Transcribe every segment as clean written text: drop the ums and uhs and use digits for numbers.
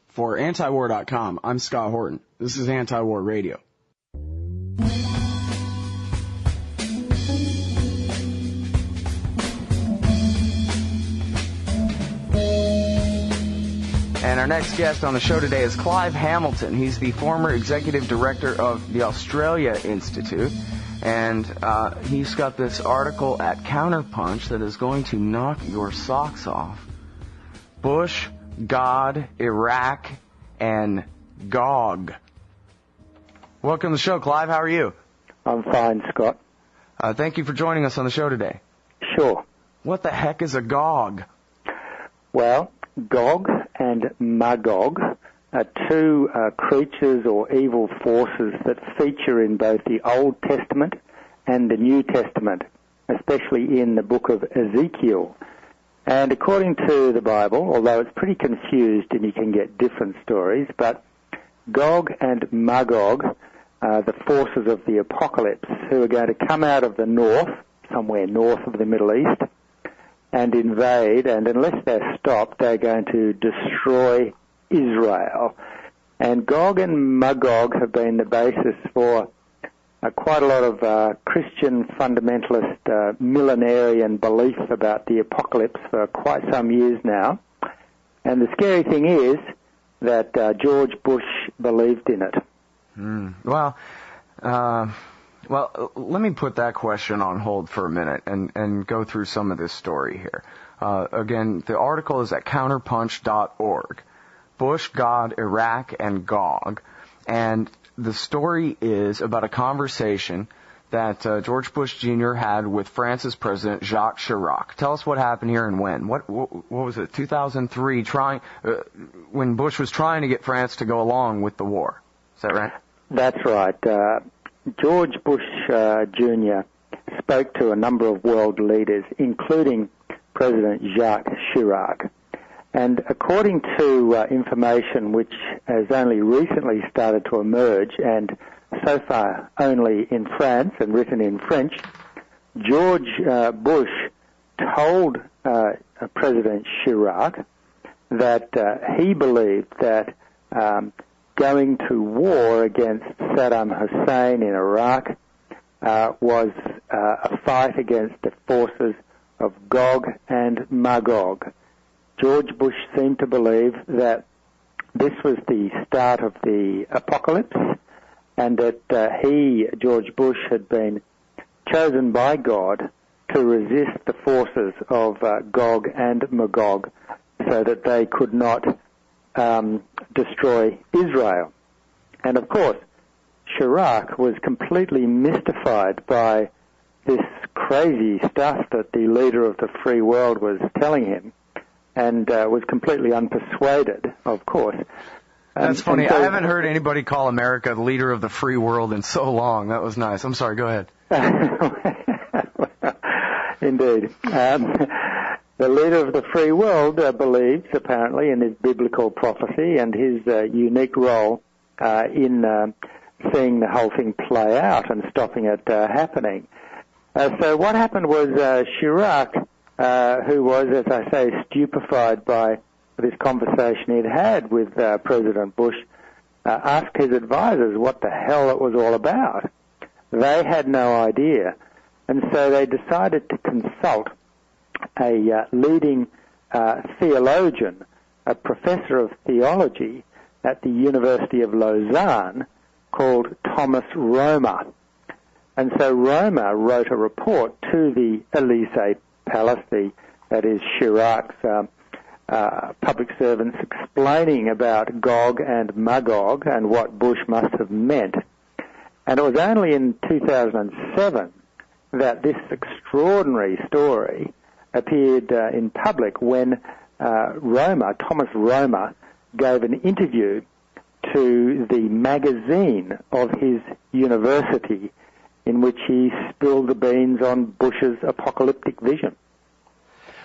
For antiwar.com, I'm Scott Horton. This is Anti-War Radio. And our next guest on the show today is Clive Hamilton. He's the former executive director of the Australia Institute. And he's got this article at Counterpunch that is going to knock your socks off. Bush, God, Iraq, and Gog. Welcome to the show, Clive. How are you? I'm fine, Scott. Thank you for joining us on the show today. Sure. What the heck is a Gog? Well, Gog and Magog are two creatures or evil forces that feature in both the Old Testament and the New Testament, especially in the book of Ezekiel. And according to the Bible, although it's pretty confused and you can get different stories, but Gog and Magog are the forces of the apocalypse who are going to come out of the north, somewhere north of the Middle East, and invade, and unless they're stopped, they're going to destroy Israel. And Gog and Magog have been the basis for quite a lot of Christian fundamentalist millenarian belief about the apocalypse for quite some years now. And the scary thing is that George Bush believed in it. Well, let me put that question on hold for a minute and go through some of this story here. Again, the article is at counterpunch.org. Bush, God, Iraq, and Gog. And the story is about a conversation that George Bush Jr. had with France's President Jacques Chirac. Tell us what happened here and when. What was it, 2003, when Bush was trying to get France to go along with the war. Is that right? That's right. George Bush Jr. spoke to a number of world leaders, including President Jacques Chirac. And according to information which has only recently started to emerge, and so far only in France and written in French, George Bush told President Chirac that he believed that going to war against Saddam Hussein in Iraq was a fight against the forces of Gog and Magog. George Bush seemed to believe that this was the start of the apocalypse, and that George Bush, had been chosen by God to resist the forces of Gog and Magog so that they could not destroy Israel. And of course, Chirac was completely mystified by this crazy stuff that the leader of the free world was telling him, and was completely unpersuaded, of course. That's funny. So, I haven't heard anybody call America the leader of the free world in so long. That was nice. I'm sorry. Go ahead. Indeed. The leader of the free world believes, apparently, in his biblical prophecy and his unique role in seeing the whole thing play out and stopping it happening. So what happened was Chirac, who was, as I say, stupefied by this conversation he'd had with President Bush, asked his advisors what the hell it was all about. They had no idea. And so they decided to consult a leading theologian, a professor of theology at the University of Lausanne called Thomas Romer. And so Romer wrote a report to the Élysée Palace, that is Chirac's public servants, explaining about Gog and Magog and what Bush must have meant. And it was only in 2007 that this extraordinary story appeared in public when Thomas Romer, gave an interview to the magazine of his university in which he spilled the beans on Bush's apocalyptic vision.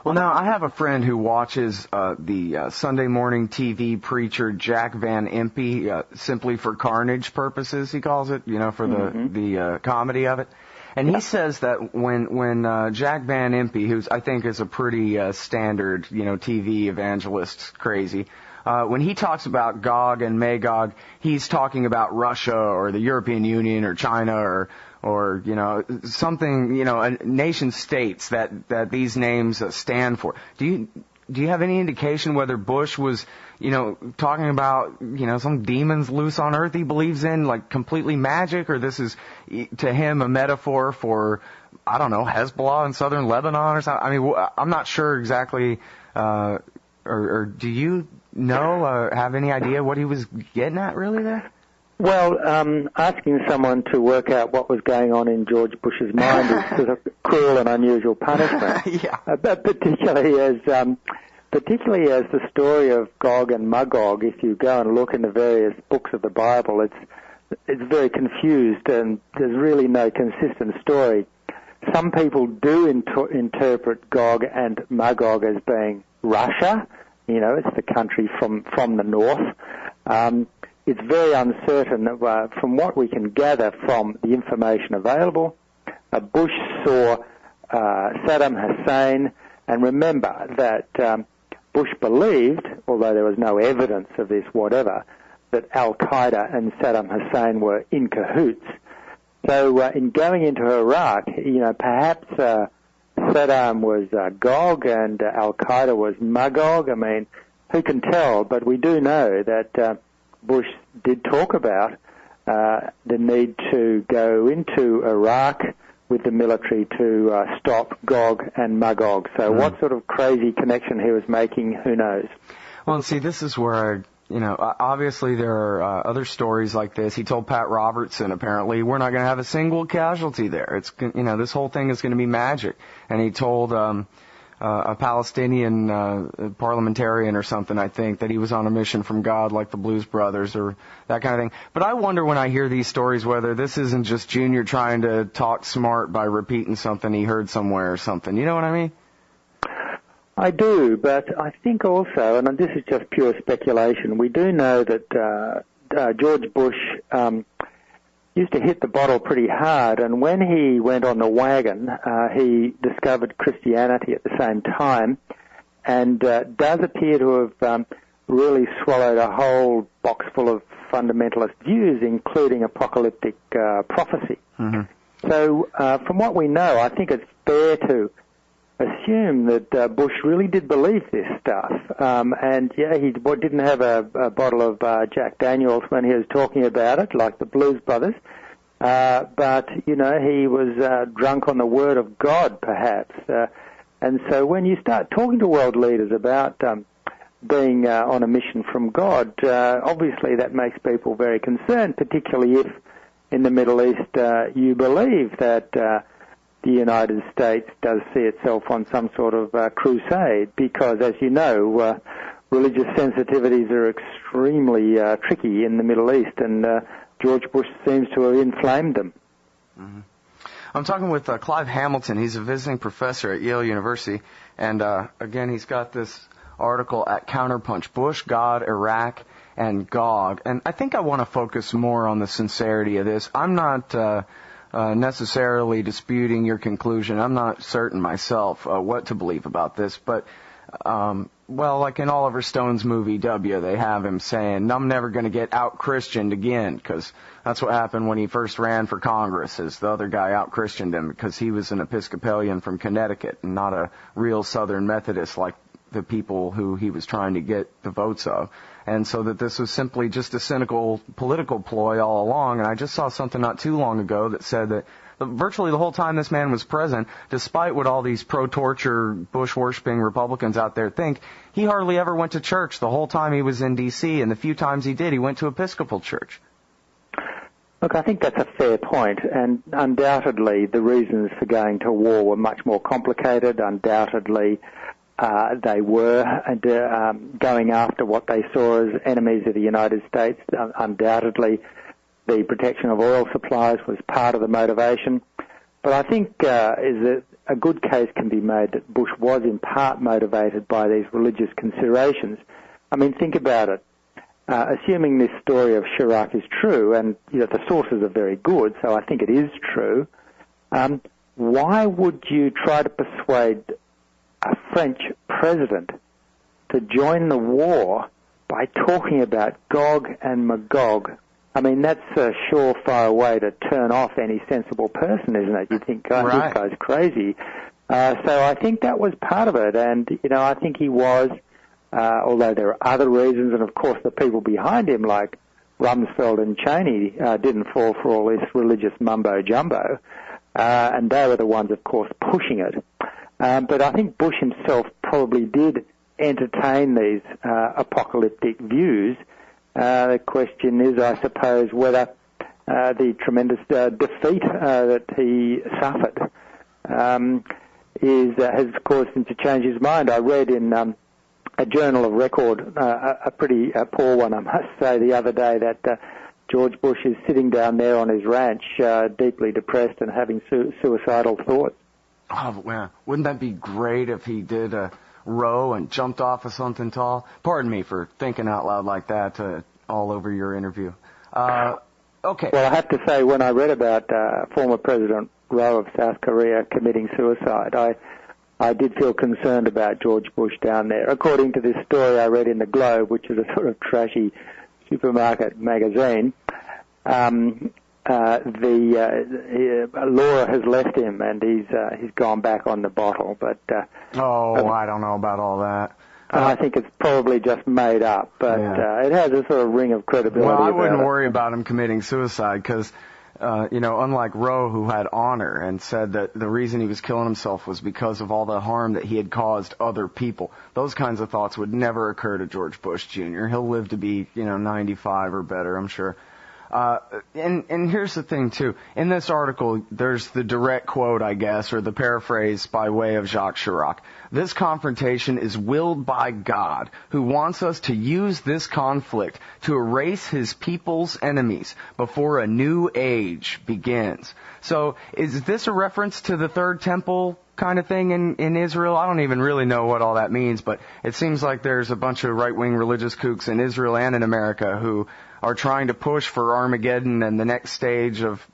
Well, now, I have a friend who watches the Sunday morning TV preacher Jack Van Impe, simply for carnage purposes, he calls it, for the comedy of it. And he says that when Jack Van Impe, who's I think is a pretty standard, TV evangelist crazy, when he talks about Gog and Magog, he's talking about Russia or the European Union or China or something, nation states that these names stand for. Do you have any indication whether Bush was, talking about, some demons loose on earth he believes in, like completely magic, or this is to him a metaphor for, I don't know, Hezbollah in southern Lebanon or something? I mean, I'm not sure exactly, or do you know, have any idea what he was getting at really there? Well, asking someone to work out what was going on in George Bush's mind is sort of cruel and unusual punishment. Yeah. But particularly as the story of Gog and Magog, if you go and look in the various books of the Bible, it's very confused and there's really no consistent story. Some people do interpret Gog and Magog as being Russia. It's the country from the north. It's very uncertain. From what we can gather from the information available, Bush saw Saddam Hussein, and remember that Bush believed, although there was no evidence of this whatever, that al-Qaeda and Saddam Hussein were in cahoots. So in going into Iraq, perhaps Saddam was Gog and al-Qaeda was Magog. I mean, who can tell? But we do know that Bush did talk about the need to go into Iraq with the military to stop Gog and Magog. So what sort of crazy connection he was making, who knows? Well, and see, this is where, obviously there are other stories like this. He told Pat Robertson, apparently, we're not going to have a single casualty there. It's, this whole thing is going to be magic. And he told a Palestinian parliamentarian or something, I think, that he was on a mission from God, like the Blues Brothers or that kind of thing. But I wonder when I hear these stories whether this isn't just Junior trying to talk smart by repeating something he heard somewhere or something. You know what I mean? I do, but I think also, and this is just pure speculation, we do know that George Bush used to hit the bottle pretty hard, and when he went on the wagon, he discovered Christianity at the same time, and does appear to have really swallowed a whole box full of fundamentalist views, including apocalyptic prophecy. Mm-hmm. So from what we know, I think it's fair to assume that Bush really did believe this stuff. And yeah, he didn't have a bottle of Jack Daniels when he was talking about it, like the Blues Brothers. But, he was drunk on the word of God, perhaps. And so when you start talking to world leaders about being on a mission from God, obviously that makes people very concerned, particularly if in the Middle East you believe that the United States does see itself on some sort of crusade, because, as you know, religious sensitivities are extremely tricky in the Middle East, and George Bush seems to have inflamed them. Mm-hmm. I'm talking with Clive Hamilton. He's a visiting professor at Yale University, and again, he's got this article at Counterpunch, Bush, God, Iraq, and Gog. And I think I want to focus more on the sincerity of this. I'm not necessarily disputing your conclusion. I'm not certain myself what to believe about this, but like in Oliver Stone's movie W, they have him saying, I'm never going to get out-Christianed again, because that's what happened when he first ran for Congress, is the other guy out-Christianed him because he was an Episcopalian from Connecticut and not a real Southern Methodist like the people who he was trying to get the votes of. And so that this was simply just a cynical political ploy all along. And I just saw something not too long ago that said that virtually the whole time this man was president, despite what all these pro-torture, Bush-worshipping Republicans out there think, he hardly ever went to church the whole time he was in D.C., and the few times he did, he went to Episcopal church. Look, I think that's a fair point, and undoubtedly the reasons for going to war were much more complicated. Undoubtedly they were going after what they saw as enemies of the United States. Undoubtedly the protection of oil supplies was part of the motivation. But I think is that a good case can be made that Bush was in part motivated by these religious considerations. I mean, think about it. Assuming this story of Chirac is true, and the sources are very good, so I think it is true, why would you try to persuade a French president to join the war by talking about Gog and Magog. I mean, that's a surefire way to turn off any sensible person, isn't it? You think, God, This guy's crazy. So I think that was part of it. And, I think he was, although there are other reasons, and of course the people behind him, like Rumsfeld and Cheney, didn't fall for all this religious mumbo-jumbo. And they were the ones, of course, pushing it. But I think Bush himself probably did entertain these apocalyptic views. The question is, I suppose, whether the tremendous defeat that he suffered has caused him to change his mind. I read in a journal of record, a pretty poor one, I must say, the other day that George Bush is sitting down there on his ranch, deeply depressed and having suicidal thoughts. Oh, well, wouldn't that be great if he did a row and jumped off of something tall? Pardon me for thinking out loud like that all over your interview. Okay. Well, I have to say, when I read about former President Rowe of South Korea committing suicide, I did feel concerned about George Bush down there. According to this story I read in the Globe, which is a sort of trashy supermarket magazine, Laura has left him, and he's gone back on the bottle. But I don't know about all that. I think it's probably just made up, but it has a sort of ring of credibility. Well, I wouldn't worry about him committing suicide because, unlike Roe, who had honor and said that the reason he was killing himself was because of all the harm that he had caused other people, those kinds of thoughts would never occur to George Bush Jr. He'll live to be, 95 or better, I'm sure. And here's the thing, too. In this article, there's the direct quote, I guess, or the paraphrase by way of Jacques Chirac. This confrontation is willed by God, who wants us to use this conflict to erase his people's enemies before a new age begins. So is this a reference to the Third Temple kind of thing in Israel? I don't even really know what all that means, but it seems like there's a bunch of right-wing religious kooks in Israel and in America who are trying to push for Armageddon and the next stage of,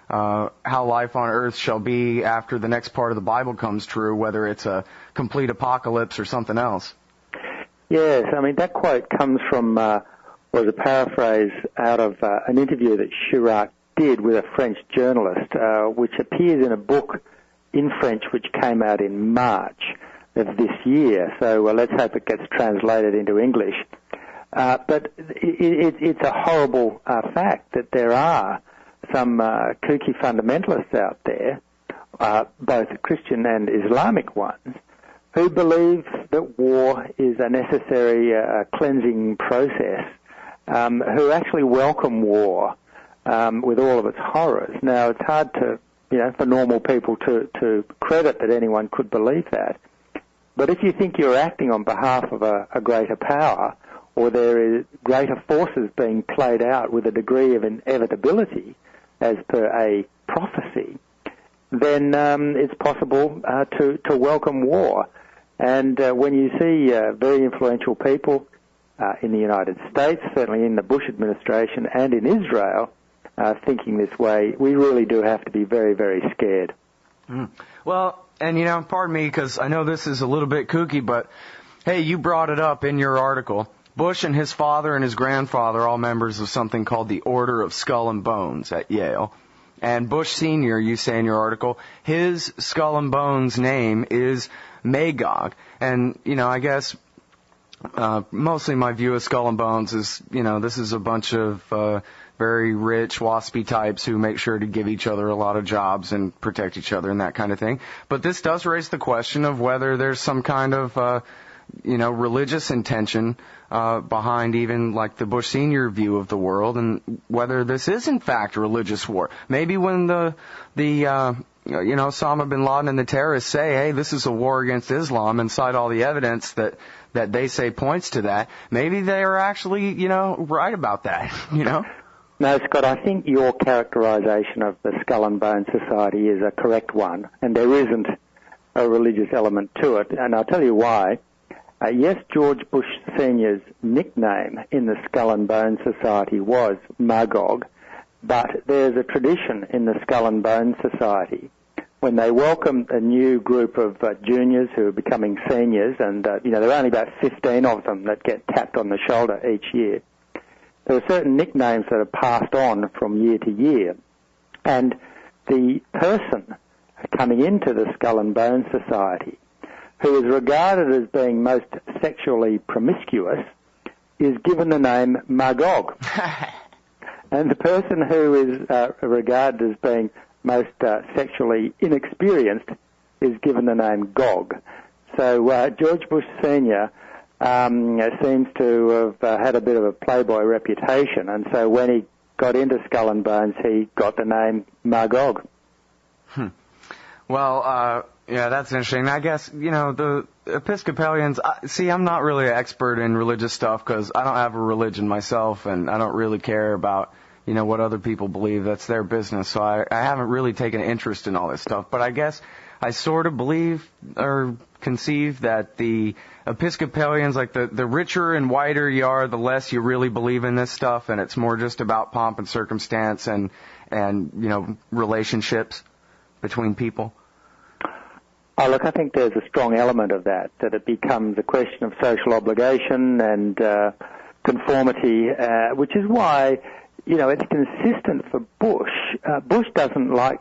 how life on earth shall be after the next part of the Bible comes true, whether it's a complete apocalypse or something else. Yes, I mean, that quote comes from, was a paraphrase out of an interview that Chirac did with a French journalist, which appears in a book in French which came out in March of this year. So let's hope it gets translated into English. But it's a horrible fact that there are some kooky fundamentalists out there, both Christian and Islamic ones, who believe that war is a necessary cleansing process, who actually welcome war with all of its horrors. Now, it's hard to, for normal people to credit that anyone could believe that. But if you think you're acting on behalf of a greater power, or there is greater forces being played out with a degree of inevitability as per a prophecy, then it's possible to welcome war. And when you see very influential people in the United States, certainly in the Bush administration and in Israel, thinking this way, we really do have to be very, very scared. Well, and pardon me, because I know this is a little bit kooky, but hey, you brought it up in your article. Bush and his father and his grandfather are all members of something called the Order of Skull and Bones at Yale. And Bush Sr., you say in your article, his Skull and Bones name is Magog. And, I guess mostly my view of Skull and Bones is, this is a bunch of very rich, waspy types who make sure to give each other a lot of jobs and protect each other and that kind of thing. But this does raise the question of whether there's some kind of religious intention behind even like the Bush Sr. view of the world, and whether this is in fact religious war. Maybe when the Osama bin Laden and the terrorists say, hey, this is a war against Islam, and cite all the evidence that they say points to that, maybe they are actually, right about that, No, Scott, I think your characterization of the Skull and Bone Society is a correct one, and there isn't a religious element to it, and I'll tell you why. Yes, George Bush Sr.'s nickname in the Skull and Bone Society was Magog, but there's a tradition in the Skull and Bone Society when they welcomed a new group of juniors who are becoming seniors, and there are only about 15 of them that get tapped on the shoulder each year, there are certain nicknames that are passed on from year to year. And the person coming into the Skull and Bones Society, who is regarded as being most sexually promiscuous, is given the name Magog. And the person who is regarded as being most sexually inexperienced is given the name Gog. So George Bush Sr. Seems to have had a bit of a playboy reputation, and so when he got into Skull and Bones, he got the name Magog. Well, yeah, that's interesting. I guess, the Episcopalians, I'm not really an expert in religious stuff because I don't have a religion myself, and I don't really care about, what other people believe. That's their business, so I haven't really taken an interest in all this stuff. But I guess I sort of believe or conceive that the Episcopalians, like the richer and whiter you are, the less you really believe in this stuff, and it's more just about pomp and circumstance and relationships between people. Oh, look, I think there's a strong element of that it becomes a question of social obligation and conformity, which is why, it's consistent for Bush. Bush doesn't like,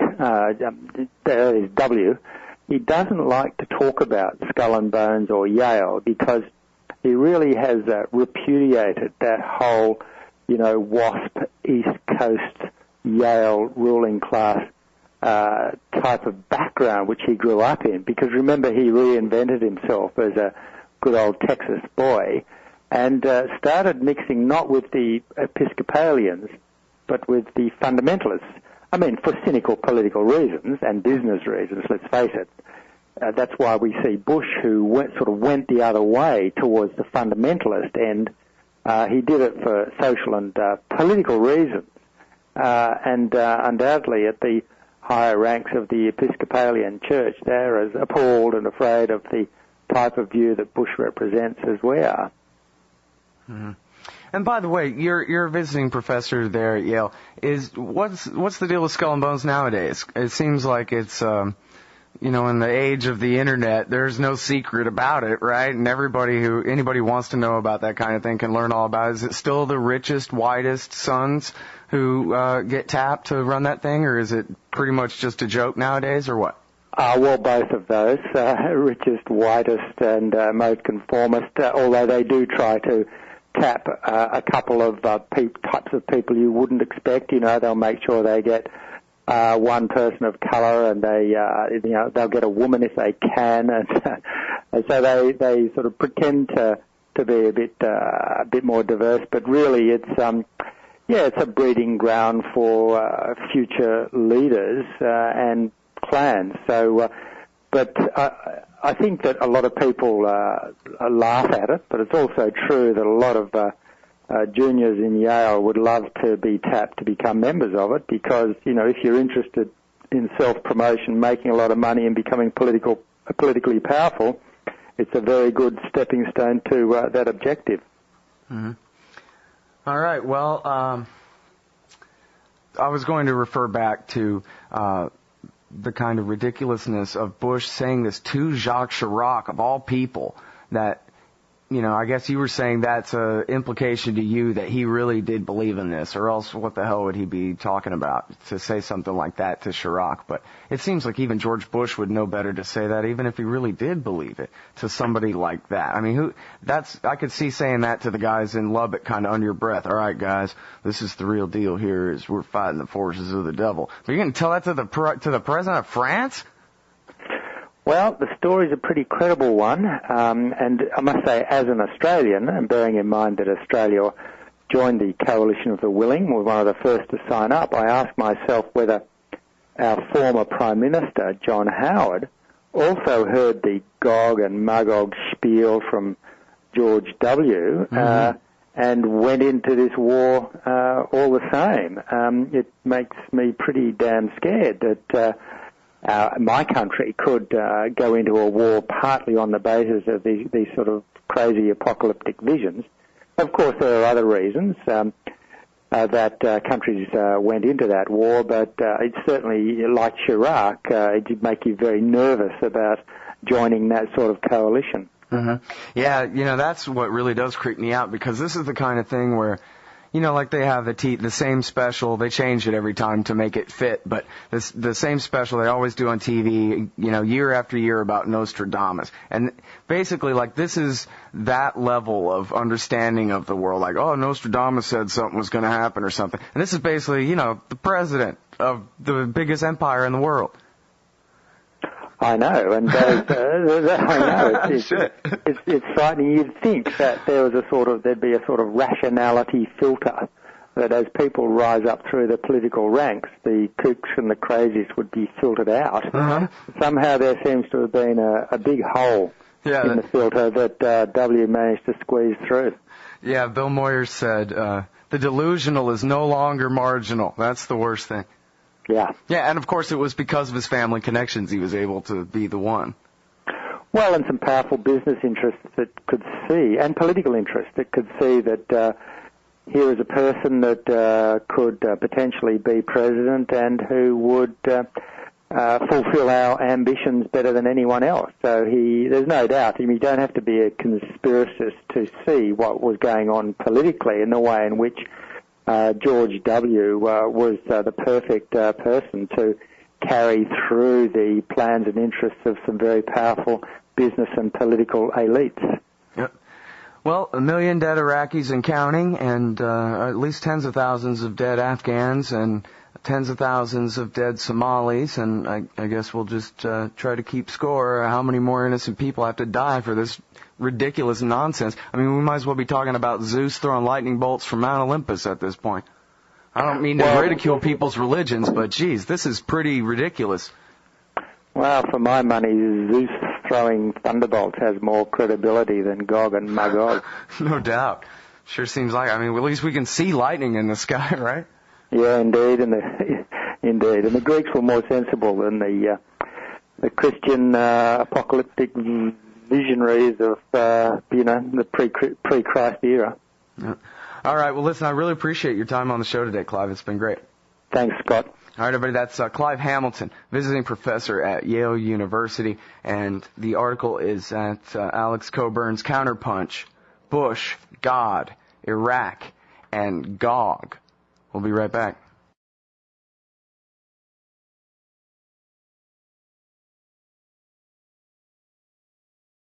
there is W, he doesn't like to talk about Skull and Bones or Yale because he really has repudiated that whole, WASP, East Coast, Yale ruling class type of background which he grew up in, because remember he reinvented himself as a good old Texas boy and started mixing not with the Episcopalians but with the fundamentalists. I mean, for cynical political reasons and business reasons, let's face it. That's why we see Bush, who went the other way towards the fundamentalist end. He did it for social and political reasons, and undoubtedly at the higher ranks of the Episcopalian Church, they're as appalled and afraid of the type of view that Bush represents as we are. Mm-hmm. And by the way, you're a visiting professor there at Yale. What's the deal with Skull and Bones nowadays? It seems like it's in the age of the internet, there's no secret about it, right? And anybody wants to know about that kind of thing can learn all about it. Is it still the richest, whitest sons who get tapped to run that thing, or is it pretty much just a joke nowadays, or what? Well, both of those, richest, whitest, and most conformist, although they do try to tap a couple of types of people you wouldn't expect. They'll make sure they get one person of colour, and they'll get a woman if they can, and so they sort of pretend to be a bit more diverse, but really it's a breeding ground for future leaders and clans. So, but I think that a lot of people laugh at it, but it's also true that a lot of juniors in Yale would love to be tapped to become members of it, because, if you're interested in self-promotion, making a lot of money and becoming politically powerful, it's a very good stepping stone to that objective. Mm-hmm. All right, well, I was going to refer back to the kind of ridiculousness of Bush saying this to Jacques Chirac, of all people, that, I guess you were saying that's an implication to you that he really did believe in this, or else what the hell would he be talking about to say something like that to Chirac? But it seems like even George Bush would know better to say that, even if he really did believe it, to somebody like that. I mean, I could see saying that to the guys in Lubbock kind of under your breath. All right, guys, this is the real deal here, is we're fighting the forces of the devil. But you're going to tell that to the president of France? Well, the story's a pretty credible one, and I must say, as an Australian, and bearing in mind that Australia joined the Coalition of the Willing, was one of the first to sign up, I asked myself whether our former Prime Minister, John Howard, also heard the Gog and Magog spiel from George W., and went into this war all the same. It makes me pretty damn scared that my country could go into a war partly on the basis of these sort of crazy apocalyptic visions. Of course, there are other reasons. that countries went into that war, but it certainly, like Chirac, it did make you very nervous about joining that sort of coalition. Mm-hmm. Yeah, that's what really does creep me out, because this is the kind of thing where, like they have the same special, they change it every time to make it fit, but the same special they always do on TV, year after year about Nostradamus. And basically, like, this is that level of understanding of the world, like, oh, Nostradamus said something was going to happen or something. And this is basically, the president of the biggest empire in the world. I know, and I know it's frightening. You'd think that there'd be a sort of rationality filter, that as people rise up through the political ranks, the kooks and the crazies would be filtered out. Uh-huh. Somehow there seems to have been a big hole in the filter that W managed to squeeze through. Yeah, Bill Moyers said the delusional is no longer marginal. That's the worst thing. Yeah. Yeah, and of course it was because of his family connections he was able to be the one. Well, and some powerful business interests that could see, and political interests that could see that here is a person that could potentially be president and who would fulfill our ambitions better than anyone else. So there's no doubt, you don't have to be a conspiracist to see what was going on politically in the way in which George W. was the perfect person to carry through the plans and interests of some very powerful business and political elites. Yep. Well, 1 million dead Iraqis and counting, and at least tens of thousands of dead Afghans, and tens of thousands of dead Somalis, and I guess we'll just try to keep score how many more innocent people have to die for this ridiculous nonsense. I mean, we might as well be talking about Zeus throwing lightning bolts from Mount Olympus at this point. I don't mean to ridicule people's religions, but geez, this is pretty ridiculous. Well, for my money, Zeus throwing thunderbolts has more credibility than Gog and Magog. No doubt. Sure seems like, at least we can see lightning in the sky, right? Yeah, indeed, indeed. And the Greeks were more sensible than the Christian apocalyptic visionaries of the pre-Christ era. Yeah. All right. Well, listen, I really appreciate your time on the show today, Clive. It's been great. Thanks, Scott. All right, everybody. That's Clive Hamilton, visiting professor at Yale University, and the article is at Alex Coburn's Counterpunch: Bush, God, Iraq, and Gog. We'll be right back.